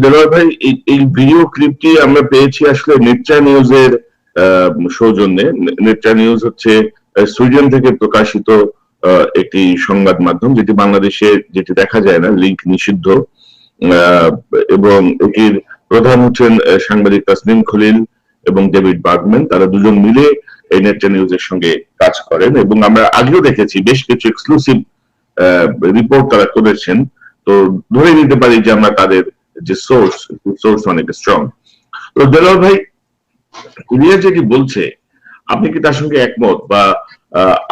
দেলোয়ার ভাই, এই ভিডিও ক্লিপটি আমরা পেয়েছি আসলে নেট্রা নিউজের সৌজন্যে। নেট্রা নিউজ হচ্ছে সুইডেন থেকে প্রকাশিত একটি সংবাদ মাধ্যম, যেটি বাংলাদেশে যেটি দেখা যায় না, লিঙ্ক নিষিদ্ধ। এবং এটির প্রধান হচ্ছেন সাংবাদিক তাসনিম খলিল এবং ডেভিড বার্গম্যান। তারা দুজন মিলে এই নেট্রা নিউজের সঙ্গে কাজ করেন এবং আমরা আগেও দেখেছি বেশ কিছু এক্সক্লুসিভ রিপোর্ট তারা করেছেন। তো ধরে নিতে পারি যে আমরা তাদের যে সোর্স অনেক স্ট্রং। তো দেলোয়ার ভাই, ইলিয়াস যেটি বলছে, আপনি কি তার সঙ্গে একমত, বা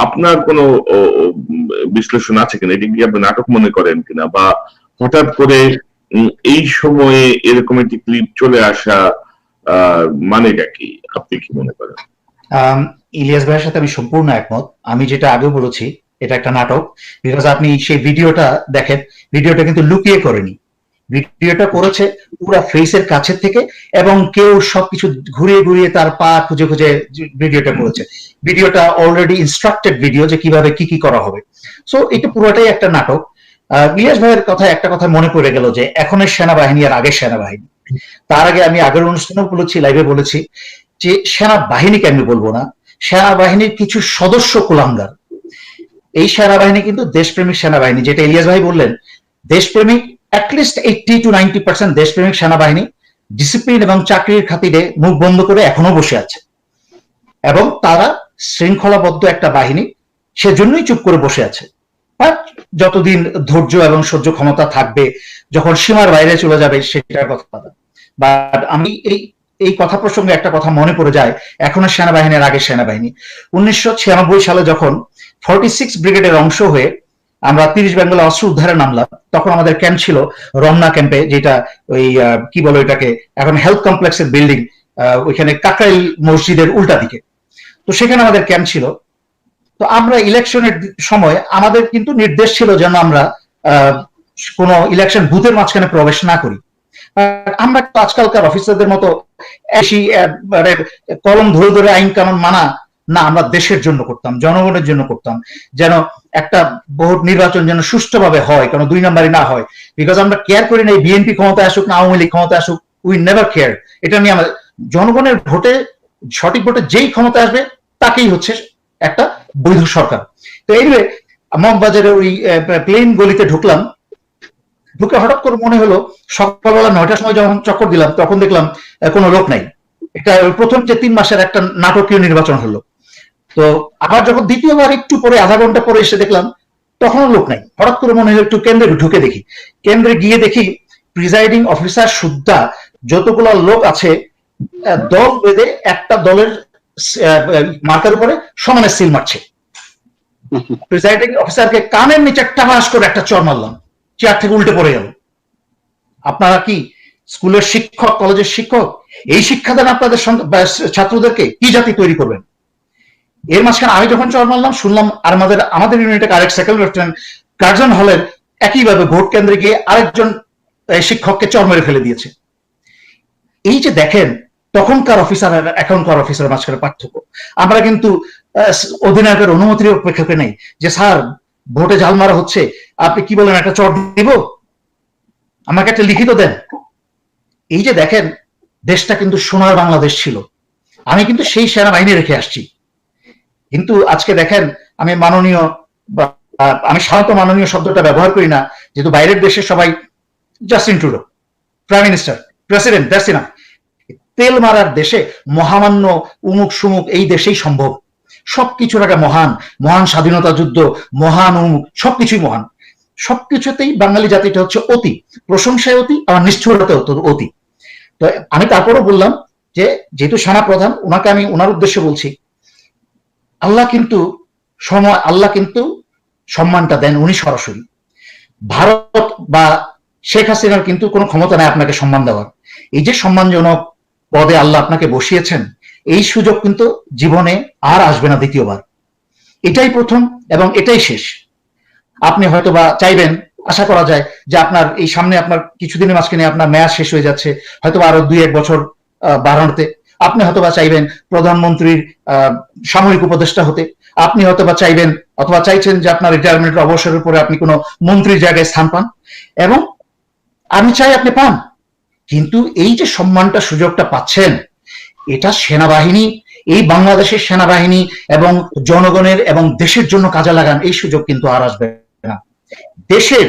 আপনার কোনো বিশ্লেষণ আছে কিনা? এটি কি আপনি নাটক মনে করেন কিনা, বা হঠাৎ করে এই সময়ে এরকম একটি ক্লিপ চলে আসা মানেটা কি, আপনি কি মনে করেন? ইলিয়াস ভাইয়ের সাথে আমি সম্পূর্ণ একমত। আমি যেটা আগেও বলেছি, এটা একটা নাটক। বিকজ আপনি সেই ভিডিওটা দেখেন, ভিডিওটা কিন্তু লুকিয়ে করেনি, ভিডিওটা করেছে পুরো ফেসের কাছের থেকে, এবং কেউ সবকিছু ঘুরিয়ে ঘুরিয়ে তার পা খুঁজে খুঁজে ভিডিওটা করেছে। ভিডিওটা অলরেডি ইনস্ট্রাক্টেড ভিডিও, যে কিভাবে কি কি করা হবে। সো এটা পুরোটাই একটা নাটক। ইলিয়াস ভাইয়ের কথা একটা কথা মনে পড়ে গেল, যে এখনের সেনাবাহিনী আর আগের সেনাবাহিনী। তার আগে আমি আগের অনুষ্ঠানেও বলেছি, লাইভে বলেছি, যে সেনাবাহিনীকে আমি বলবো না, সেনাবাহিনীর কিছু সদস্য কুলাঙ্গার। এই সেনাবাহিনী কিন্তু দেশপ্রেমিক সেনাবাহিনী, যেটা ইলিয়াস ভাই বললেন, দেশপ্রেমিক। অ্যাটলিস্ট 80 to 90% দেশপ্রেমিক সেনাবাহিনী ডিসিপ্লিন এবং চাকরির খাতিরে মুখ বন্ধ করে এখনো বসে আছে, এবং তারা শৃঙ্খলাবদ্ধ একটা বাহিনী, সেজন্যই চুপ করে বসে আছে। যতদিন ধৈর্য এবং সহ্য ক্ষমতা থাকবে, যখন সীমার বাইরে চলে যাবে সেটার কথা। বাট আমি এই কথা প্রসঙ্গে একটা কথা মনে পড়ে যায়, এখনো সেনাবাহিনীর আগে সেনাবাহিনী। 1996 সালে যখন 46 ব্রিগেডের অংশ হয়ে আমরা 30 বেঙ্গলে অস্ত্র উদ্ধারে নামলাম, তখন আমাদের ক্যাম্প ছিল রমনা ক্যাম্পে, যেটা ওই কি বলো এটাকে, এখন হেলথ কমপ্লেক্সের বিল্ডিং, ওইখানে কাকরাইল মসজিদের উল্টা দিকে। তো সেখানে আমাদের ক্যাম্প ছিল। তো আমরা ইলেকশনের সময় আমাদের কিন্তু নির্দেশ ছিল যেন আমরা কোন ইলেকশন বুথের মাঝখানে প্রবেশ না করি। আমরা আজকালকার অফিসারদের মতো কলম ধরে ধরে আইন কানুন মানা না, আমরা দেশের জন্য করতাম, জনগণের জন্য করতাম, যেন একটা ভোট নির্বাচন যেন সুষ্ঠুভাবে হয়, কোনো দুই নাম্বারই না হয়। বিকজ আমরা কেয়ার করি না বিএনপি ক্ষমতায় আসুক না আওয়ামী লীগ ক্ষমতায় আসুক, উই নেভার কেয়ার। এটা নিয়ে আমাদের জনগণের ভোটে, সঠিক ভোটে যেই ক্ষমতা আসবে তাকেই হচ্ছে একটা বৈধ সরকার। তো এইভাবে মগবাজারের ওই প্লেন গলিতে ঢুকলাম, ঢুকে হঠাৎ করে মনে হলো, সকালবেলা 9টার সময় যখন চক্কর দিলাম, তখন দেখলাম কোনো লোক নাই। এটা প্রথম যে 3 মাসের একটা নাটকীয় নির্বাচন হলো। তো আবার যখন দ্বিতীয়বার একটু পরে, আধা ঘন্টা পরে এসে দেখলাম তখনও লোক নাই। হঠাৎ করে মনে হলো একটু কেন্দ্রে ঢুকে দেখি। কেন্দ্রে গিয়ে দেখি প্রিজাইডিং অফিসার সুদ্ধা যতগুলো লোক আছে, দল বেঁধে একটা দলের মার্কার উপরে সমানে সিল মারছে। প্রিজাইডিং অফিসারকে কানের নিচে টাবাস করে একটা চর মারলাম, চেয়ার থেকে উল্টে পড়ে গেল। আপনারা কি স্কুলের শিক্ষক, কলেজের শিক্ষক? এই শিক্ষা দেন আপনাদের ছাত্রদেরকে? কি জাতি তৈরি করবেন? এর মাঝখানে আমি যখন চর মারলাম, শুনলাম আর আমাদের ইউনিটে আরেক সেকেন্ড লেফটেন্যান্ট কার্জন হলের একইভাবে ভোট কেন্দ্রে গিয়ে আরেকজন শিক্ষককে চর মেরে ফেলে দিয়েছে। এই যে দেখেন, তখনকার অফিসার আর এখনকার অফিসারের মাঝখানে পার্থক্য। আমরা কিন্তু অধিনায়কের অনুমতির অপেক্ষাকে নেই, যে স্যার ভোটে জাল মারা হচ্ছে, আপনি কি বলেন, একটা চর দিব, আমাকে একটা লিখিত দেন। এই যে দেখেন, দেশটা কিন্তু সোনার বাংলাদেশ ছিল। আমি কিন্তু সেই সেনাবাহিনী রেখে আসছি। কিন্তু আজকে দেখেন, আমি মাননীয়, আমি সাধারণত মাননীয় শব্দটা ব্যবহার করি না, যেহেতু বাইরের দেশে সবাই Justin Trudeau, prime minister, president, that's enough. তেল মারার দেশে মহামান্য উমুক সুমুক এই দেশেই সম্ভব। সবকিছুর আগে মহান, মহান স্বাধীনতা যুদ্ধ, মহান উমুক, সবকিছুই মহান। সবকিছুতেই বাঙালি জাতিটা হচ্ছে অতি, প্রশংসায় অতি, আবার নিষ্ঠুরতা অতি। তো আমি তারপরও বললাম যে, যেহেতু সেনা প্রধান, ওনাকে আমি ওনার উদ্দেশ্যে বলছি, আল্লাহ কিন্তু সম্মানটা দেন উনি সরাসরি। ভারত বা শেখ হাসিনার কিন্তু কোনো ক্ষমতা নাই আপনাকে সম্মান দেওয়ার। এই যে সম্মানজনক পদে আল্লাহ আপনাকে বসিয়েছেন, এই সুযোগ কিন্তু জীবনে আর আসবে না দ্বিতীয়বার। এটাই প্রথম এবং এটাই শেষ। আপনি হয়তো বা চাইবেন, আশা করা যায় যে আপনার এই সামনে, আপনার কিছুদিনের মাঝখানে আপনার মেয়াদ শেষ হয়ে যাচ্ছে, হয়তো আরো 2-1 বছর বাড়ানোতে। আপনি হয়তোবা চাইবেন প্রধানমন্ত্রীর সামরিক উপদেষ্টা হতে। আপনি হয়তোবা চাইবেন, অথবা চাইছেন যে আপনার রিটায়ারমেন্টের অবসরের পরে আপনি কোনো মন্ত্রীর জায়গায় স্থান পান। এবং আমি চাই আপনি পান, কিন্তু এই যে সম্মানটা সুযোগটা পাচ্ছেন, এটা সেনাবাহিনী, এই বাংলাদেশের সেনাবাহিনী এবং জনগণের এবং দেশের জন্য কাজে লাগান, এই সুযোগ কিন্তু আর আসবে না। দেশের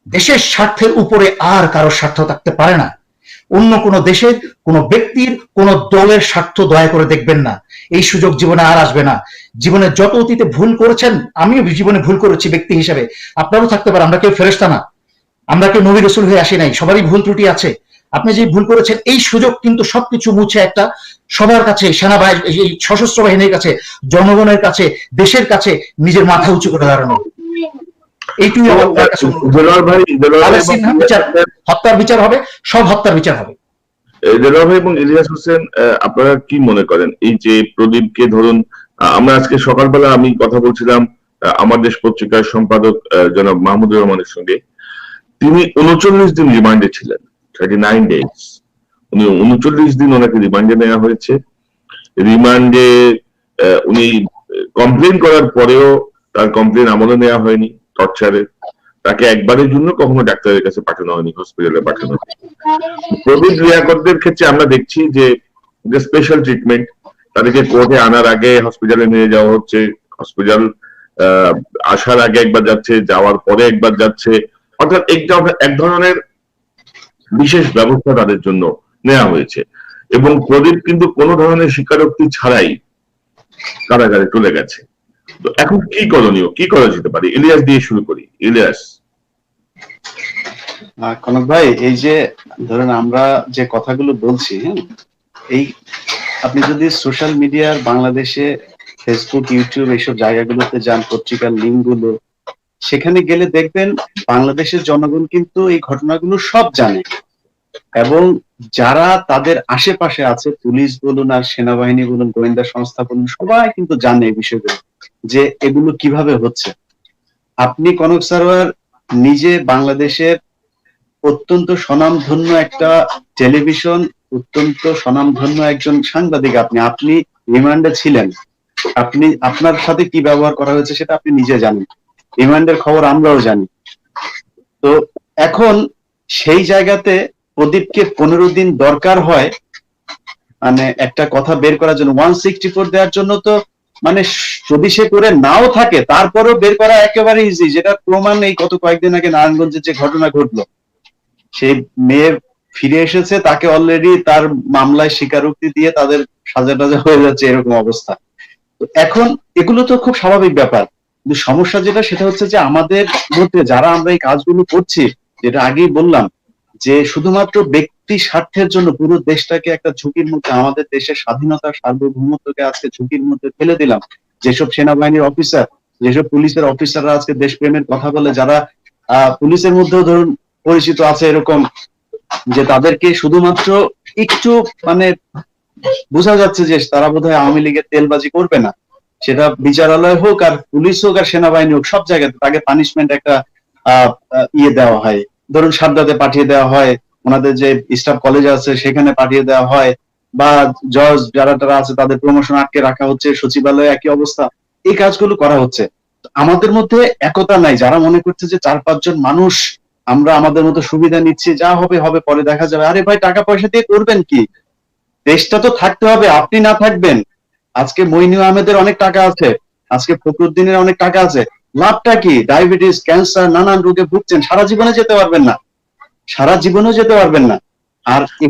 দেশের স্বার্থের উপরে আর কারো স্বার্থ থাকতে পারে না। অন্য কোনো দেশের, কোনো ব্যক্তির, কোনো দলের স্বার্থ দয়া করে দেখবেন না। এই সুযোগ জীবনে আর আসবে না। জীবনে যত অতীতে ভুল করেছেন, আমিও জীবনে ভুল করেছি ব্যক্তি হিসেবে, আপনারও থাকতে পারে, আমরা কেউ ফেরেশতা না, আমরা কেউ নবী রাসূল হয়ে আসি নাই, সবারই ভুল ত্রুটি আছে। আপনি যে ভুল করেছেন, এই সুযোগ কিন্তু সবকিছু মুছে একটা সবার কাছে, সেনাবাহিনী, এই সশস্ত্র বাহিনীর কাছে, জনগণের কাছে, দেশের কাছে নিজের মাথা উঁচু করে দাঁড়ানো, এইটুকুই আমার কাছে হত্যার বিচার হবে, সব হত্যার বিচার হবে। দেলোয়ার ভাই এবং ইলিয়াস হোসেন, আপনারা কি মনে করেন এই যে প্রদীপকে ধরুন, আমরা আজকে সকালবেলা আমি কথা বলছিলাম আমার দেশ পত্রিকার সম্পাদক জনাব মাহমুদুর রহমানের সঙ্গে, তিনি 39 দিন রিমান্ডে ছিলেন, 39 ডেজ, উনি 39 দিন ওনাকে রিমান্ডে নেওয়া হয়েছে। রিমান্ডে উনি কমপ্লেন করার পরেও তার কমপ্লেন আমলে নেওয়া হয়নি, টর্চারের। তাকে একবারের জন্য কখনো ডাক্তারের কাছে পাঠানো হয়নি, হসপিটালে পাঠানো হয়নি। প্রবীণ লিয়াকতদের ক্ষেত্রে আমরা দেখছি যে স্পেশাল ট্রিটমেন্ট, তাদেরকে কোর্টে আনার আগে হসপিটালে নিয়ে যাওয়া হচ্ছে, হসপিটাল আসার আগে একবার যাচ্ছে, যাওয়ার পরে একবার যাচ্ছে, অর্থাৎ এক ধরনের বিশেষ ব্যবস্থা তাদের জন্য নেওয়া হয়েছে। এবং প্রদীপ কিন্তু কোনো ধরনের স্বীকারোক্তি ছাড়াই কারাগারে চলে গেছে। তো এখন কি করণীয়, কি করা যেতে পারে? ইলিয়াস দিয়ে শুরু করি। ইলিয়াস। কনক ভাই, এই যে ধরেন আমরা যে কথাগুলো বলছি, হ্যাঁ, এই আপনি যদি সোশ্যাল মিডিয়ার বাংলাদেশে ফেসবুক, ইউটিউব এইসব জায়গাগুলোতে যান, পত্রিকার লিঙ্কগুলো, সেখানে গেলে দেখবেন বাংলাদেশের জনগণ কিন্তু এই ঘটনাগুলো সব জানে, এবং যারা তাদের আশেপাশে আছে, পুলিশ বলুন আর সেনাবাহিনী বলুন, গোয়েন্দা সংস্থা বলুন, সবাই কিন্তু জানে এই বিষয়গুলো, যে এগুলো কিভাবে হচ্ছে। আপনি কনক সারোয়ার নিজে বাংলাদেশের অত্যন্ত স্বনামধন্য একটা টেলিভিশন, অত্যন্ত স্বনামধন্য একজন সাংবাদিক, আপনি রিমান্ডে ছিলেন, আপনার সাথে কি ব্যবহার করা হয়েছে সেটা আপনি নিজে জানেন, রিমান্ডের খবর আমরাও জানি। তো এখন সেই জায়গাতে প্রদীপকে 15 দিন দরকার হয় মানে একটা কথা বের করার জন্য, 164 দেওয়ার জন্য, তো মানে যদি সে করে নাও থাকে তারপরেও বের করা একেবারে ইজি, যেটা প্রমাণ এই গত কয়েকদিন আগে নারায়ণগঞ্জের যে ঘটনা ঘটলো, সেই মেয়ে ফিরে এসেছে, তাকে অলরেডি তার মামলায় স্বীকারোক্তি দিয়ে তাদের সাজা টাজা হয়ে যাচ্ছে, এরকম অবস্থা। তো এখন এগুলো তো খুব স্বাভাবিক ব্যাপার, কিন্তু সমস্যা যেটা সেটা হচ্ছে যে আমাদের মধ্যে যারা আমরা এই কাজগুলো করছি, যেটা আগেই বললাম, যে শুধুমাত্র ব্যক্তি স্বার্থের জন্য পুরো দেশটাকে একটা ঝুঁকির মধ্যে, আমাদের দেশের স্বাধীনতা সার্বভৌমত্বকে আজকে ঝুঁকির মধ্যে ফেলে দিলাম। যেসব সেনাবাহিনীর অফিসার, যেসব পুলিশের অফিসাররা আজকে দেশপ্রেমের কথা বলে, যারা পুলিশের মধ্যেও ধরুন পরিচিত আছে এরকম, যে তাদেরকে শুধুমাত্র একটু মানে বোঝা যাচ্ছে যে তারা বোধহয় আওয়ামী লীগের তেলবাজি করবে না, সেটা বিচারালয় হোক আর পুলিশ হোক আর সেনাবাহিনী হোক, সব জায়গাতে তাকে পানিশমেন্ট একটা দেওয়া হয়, ধরুন সারদাতে পাঠিয়ে দেওয়া হয়, ওনাদের যে স্টাফ কলেজ আছে সেখানে পাঠিয়ে দেওয়া হয়, বা জজ যারা তারা আছে তাদের প্রমোশন আটকে রাখা হচ্ছে, সচিবালয়ে একই অবস্থা, এই কাজগুলো করা হচ্ছে। আমাদের মধ্যে একতা নাই, যারা মনে করছে যে 4-5 জন মানুষ আমরা আমাদের মতো সুবিধা নিচ্ছি, যা হবে হবে, পরে দেখা যাবে। আরে ভাই, টাকা পয়সা দিয়ে করবেন কি? দেশটা তো থাকতে হবে, আপনি না থাকবেন। আজকে মইনু আহমেদের অনেক টাকা আছে, আজকে ফখরুদ্দিনের অনেক টাকা আছে, লাভটা কি? ডায়াবেটিস, ক্যান্সার, নানান রোগে ভুগছেন, সারা জীবনে যেতে পারবেন না, সারা জীবনেও যেতে পারবেন না। আর এই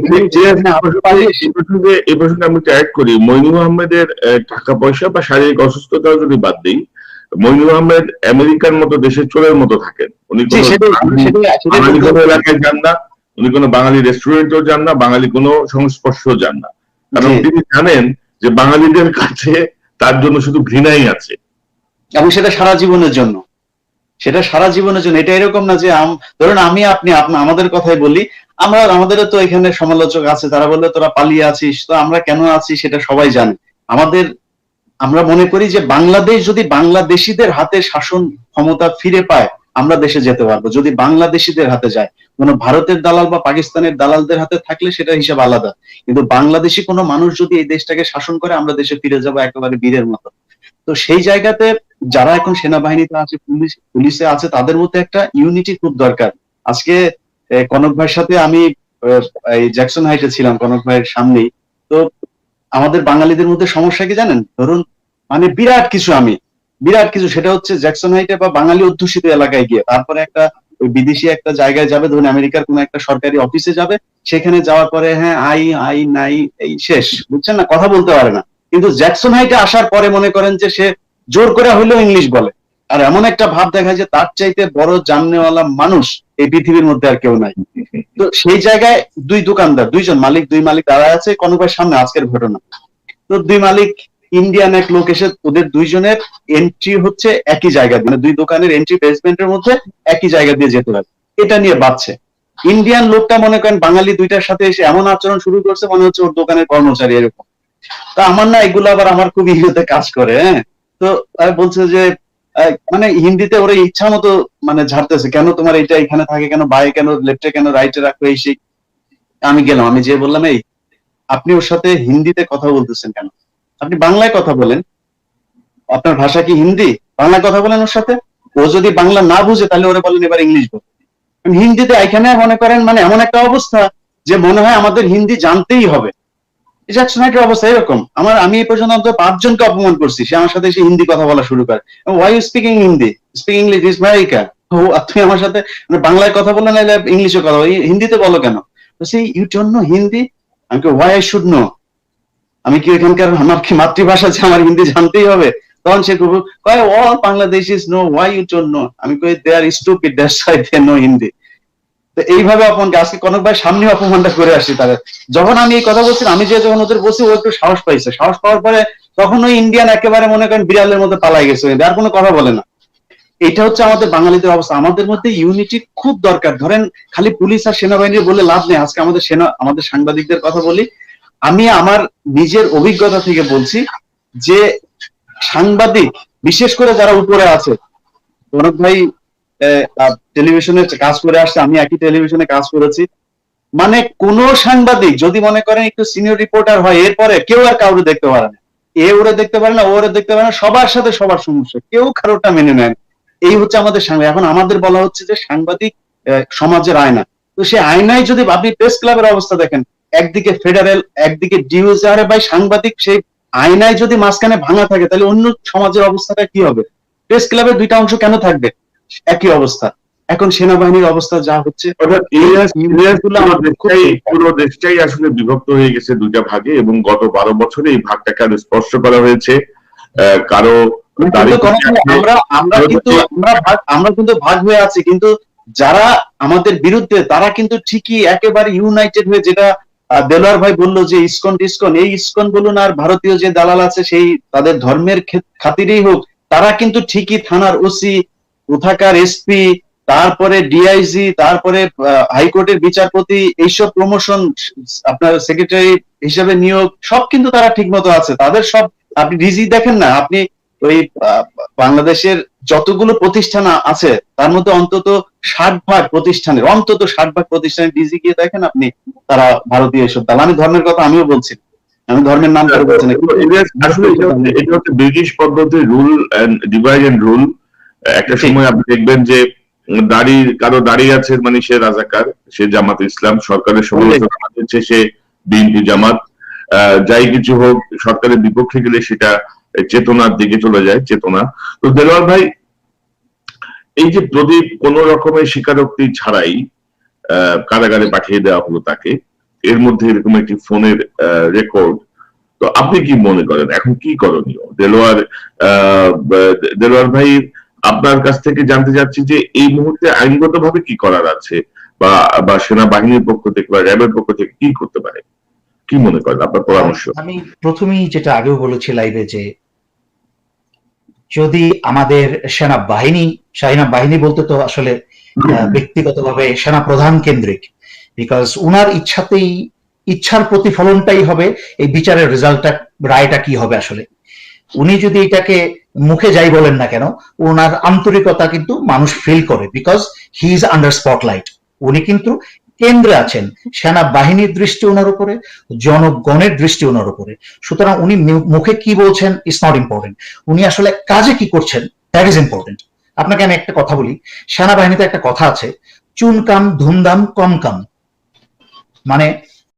প্রসঙ্গে আমি অ্যাড করি, মইনু আহমেদের টাকা পয়সা বা শারীরিক অসুস্থতাও যদি বাদ দিই, মইনু আহমেদ আমেরিকার মতো দেশের চোরের মতো থাকেন। উনি বাঙালি কোনো এলাকায় যান না, উনি কোনো বাঙালি রেস্টুরেন্টেও যান না, বাঙালি কোনো সংস্পর্শেও যান না, কারণ তিনি জানেন যে বাঙালিদের কাছে তার জন্য শুধু ঘৃণাই আছে, এবং সেটা সারা জীবনের জন্য, সেটা সারা জীবনের জন্য। এটা এরকম না যে ধরুন আমি আপনি আমাদের কথাই বলি, আমাদেরও তো এখানে সমালোচক আছে, তারা বললে তোরা পালিয়ে আছিস, তো আমরা কেন আছি সেটা সবাই জানে। আমরা মনে করি যে বাংলাদেশ যদি বাংলাদেশিদের হাতে শাসন ক্ষমতা ফিরে পায়, আমরা দেশে যেতে পারবো। যদি বাংলাদেশিদের হাতে যায়, কোনো ভারতের দালাল বা পাকিস্তানের দালালদের হাতে থাকলে সেটা হিসাব আলাদা, কিন্তু বাংলাদেশি কোনো মানুষ যদি এই দেশটাকে শাসন করে, আমরা দেশে ফিরে যাবো একেবারে বীরের মতো। তো সেই জায়গাতে যারা এখন সেনাবাহিনীতে আছে, পুলিশে আছে, তাদের মধ্যে একটা ইউনিটি খুব দরকার। আজকে কনক ভাইয়ের সাথে আমি এই জ্যাকসন হাইটে ছিলাম কনক ভাইয়ের সামনেই। তো আমাদের বাঙালিদের মধ্যে সমস্যা কি জানেন, ধরুন মানে বিরাট কিছু সেটা হচ্ছে জ্যাকসন হাইটে বা বাঙালি অধ্যুষিত এলাকায় গিয়ে তারপরে একটা ওই বিদেশি একটা জায়গায় যাবে, ধরুন আমেরিকার কোন একটা সরকারি অফিসে যাবে, সেখানে যাওয়ার পরে হ্যাঁ আই নাই এই শেষ, বুঝছেন না, কথা বলতে পারে না। কিন্তু জ্যাকসন হাইটে আসার পরে মনে করেন যে সে জোর করে হইলেও ইংলিশ বলে। আর এমন একটা ভাব দেখা যায় তার চাইতে বড় জাননেওয়ালা মানুষ এই পৃথিবীর মধ্যে আর কেউ নাই। তো সেই জায়গায় দুইজন মালিক দাঁড়ায় আছে কনক ভাইয়ের সামনে, আজকের ঘটনা। তো দুই মালিক ইন্ডিয়ান এক লোক এসে ওদের দুইজনের এন্ট্রি হচ্ছে একই জায়গা দিয়ে, মানে দুই দোকানের এন্ট্রি বেসমেন্টের মধ্যে একই জায়গা দিয়ে যেতে হবে, এটা নিয়ে বাঁচছে। ইন্ডিয়ান লোকটা মনে করেন বাঙালি দুইটার সাথে এসে এমন আচরণ শুরু করছে মনে হচ্ছে ওর দোকানের কর্মচারী এরকম। তা আমার না এগুলো আবার আমার খুব ইয়েতে কাজ করে। হ্যাঁ, তো বলছে যে মানে হিন্দিতে ওরা ইচ্ছা মতো মানে ঝাড়তেছে, কেন তোমার এইটা এখানে থাকে, কেন বাই, কেন লেফটে, কেন রাইটে রাখো, এই সেই। আমি গেলাম, আমি যে বললাম এই আপনি ওর সাথে হিন্দিতে কথা বলতেছেন কেন, আপনি বাংলায় কথা বলেন, আপনার ভাষা কি হিন্দি, বাংলায় কথা বলেন ওর সাথে। ও যদি বাংলা না বুঝে তাহলে ওরা বলেন এবার ইংলিশ বল। হিন্দিতে এখানে মনে করেন মানে এমন একটা অবস্থা যে মনে হয় আমাদের হিন্দি জানতেই হবে। জ্যাকসন হাইটের অবস্থা এরকম। আমি এই পর্যন্ত অন্তত 5 জনকে অপমান করছি, সে আমার সাথে এসে হিন্দি কথা বলা শুরু করে। Why you speaking Hindi, speak English, is America. ও তুমি আমার সাথে বাংলায় কথা বলে নাইলে ইংলিশে কথা বলো, হিন্দিতে বলো কেন? তো সেই ইউ ডোন্ট নো হিন্দি। আমি ওয়াই আই শুড নো, আমি কি এখানকার, আমার কি মাতৃভাষা যে আমার হিন্দি জানতেই হবে? তখন সে কয় all Bangladeshis know, why you don't know. আমি কই they are stupid, that's why they know Hindi. তো এইভাবে অপমানকে আজকে কনক ভাই সামনে অপমানটা করে আসছি তাদের। যখন আমি এই কথা বলছি, আমি যে যখন ওদের বলছি, ও একটু সাহস পাইছে, সাহস পাওয়ার পরে তখন ওই ইন্ডিয়ান একেবারে মনে করেন বিড়ালের মধ্যে পালাই গেছে, আর কোনো কথা বলে না। এটা হচ্ছে আমাদের বাঙালিদের অবস্থা। আমাদের মধ্যে ইউনিটি খুব দরকার। ধরেন খালি পুলিশ আর সেনাবাহিনীর বলে লাভ নেই। আজকে আমাদের সাংবাদিকদের কথা বলি, আমি আমার নিজের অভিজ্ঞতা থেকে বলছি যে সাংবাদিক বিশেষ করে যারা উপরে আছে, কনক ভাই টেলিভিশনে কাজ করে আসছে, আমি একই টেলিভিশনে কাজ করেছি, মানে কোন সাংবাদিক যদি মনে করেন একটু সিনিয়র রিপোর্টার হয়, এরপরে কেউ আর কাউরে দেখতে পারে না, ওরে দেখতে পারে না, ওরে দেখতে পারে না, সবার সাথে সবার সমস্যা, কেউ কারোটা মেনে নেয়। এই হচ্ছে আমাদের সাংবাদিক। এখন আমাদের বলা হচ্ছে যে সাংবাদিক সমাজের আয়না। তো সেই আয়নায় যদি আপনি প্রেস ক্লাবের অবস্থা দেখেন, একদিকে ফেডারেল, একদিকে ডিউজি, আরে ভাই সাংবাদিক সেই আয়নায় যদি মাঝখানে ভাঙা থাকে তাহলে অন্য সমাজের অবস্থাটা কি হবে? প্রেস ক্লাবের দুইটা অংশ কেন থাকবে একই অবস্থা? এখন সেনাবাহিনীর অবস্থা যা হচ্ছে, পুরো দেশটাই আসলে বিভক্ত হয়ে গেছে দুইটা ভাগে, এবং গত 12 বছরে এই ভাগটাকে আরো স্পষ্ট করা হয়েছে। কারো আমরা কিন্তু ভাগ হয়ে আছি, কিন্তু যারা আমাদের বিরুদ্ধে তারা কিন্তু ঠিকই একেবারে ইউনাইটেড হয়ে, যেটা দেলোয়ার ভাই বললো যে ইসকন এই ইসকন বলুন আর ভারতীয় যে দালাল আছে সেই তাদের ধর্মের খাতিরেই হোক, তারা কিন্তু ঠিকই থানার ওসি, কোথাকার এসপি, তারপরে ডিআইজি, তারপরে হাইকোর্টের বিচারপতি, এইসব প্রমোশন, আপনার সেক্রেটারি হিসেবে নিয়োগ, সব কিন্তু তারা ঠিক মতো আছে। তাদের সব আপনি ডিজি দেখেন না, আপনি ওই বাংলাদেশের যতগুলো প্রতিষ্ঠান আছে তার মধ্যে অন্তত 60 ভাগ প্রতিষ্ঠানের ডিজি গিয়ে দেখেন আপনি, তারা ভারতীয় এসব দালাল। আমি ধর্মের কথা আমিও বলছি, আমি ধর্মের নাম করে বলছি না, আসলে এটা হচ্ছে ব্রিটিশ পদ্ধতির rule and divide and rule. একটা সময় আপনি দেখবেন যে কারো দাঁড়িয়ে আছে মানে সে রাজাকার, সে জামাত ইসলাম, সরকারের সমালোচনা করছে সে বিএনপি জামাত, যাই কিছু হোক সরকারের বিপক্ষে গেলে সেটা চেতনার দিকে চলে যায়, চেতনা। তো দেলোয়ার ভাই, এই যে প্রদীপ কোন রকমের স্বীকারোক্তি ছাড়াই কারাগারে পাঠিয়ে দেওয়া হলো তাকে, এর মধ্যে এরকম একটি ফোনের রেকর্ড, তো আপনি কি মনে করেন এখন কি করণীয়? দেলোয়ার ভাই, আপনার কাছ থেকে জানতে চাচ্ছি যে এই মুহূর্তে আইনগতভাবে কি করার আছে, বা সেনাবাহিনীর পক্ষ থেকে বা র্যাবের পক্ষ থেকে কি করতে পারে, কি মনে করেন, আপনার পরামর্শ? আমি প্রথমেই যেটা আগেও বলেছি লাইভে, যে যদি আমাদের সেনাবাহিনী বলতে তো আসলে ব্যক্তিগতভাবে সেনা প্রধান কেন্দ্রিক, বিকজ উনার ইচ্ছার প্রতিফলনটাই হবে এই বিচারের রেজাল্টটা, রায়টা কি হবে আসলে। উনি যদি এটাকে মুখে যাই বলেন না কেন, ওনার আন্তরিকতা কিন্তু মানুষ ফিল করে, because he is under spotlight. উনি কিন্তু কেন্দ্রে আছেন, সেনাবাহিনীর দৃষ্টি ওনার উপরে, জনগণের দৃষ্টি ওনার উপরে। সুতরাং উনি মুখে কি বলছেন ইজ নট ইম্পর্টেন্ট, উনি আসলে কাজে কি করছেন দ্যাট ইজ ইম্পর্টেন্ট। আপনাকে আমি একটা কথা বলি, সেনাবাহিনীতে একটা কথা আছে, চুন কাম ধুমধাম কম কাম, মানে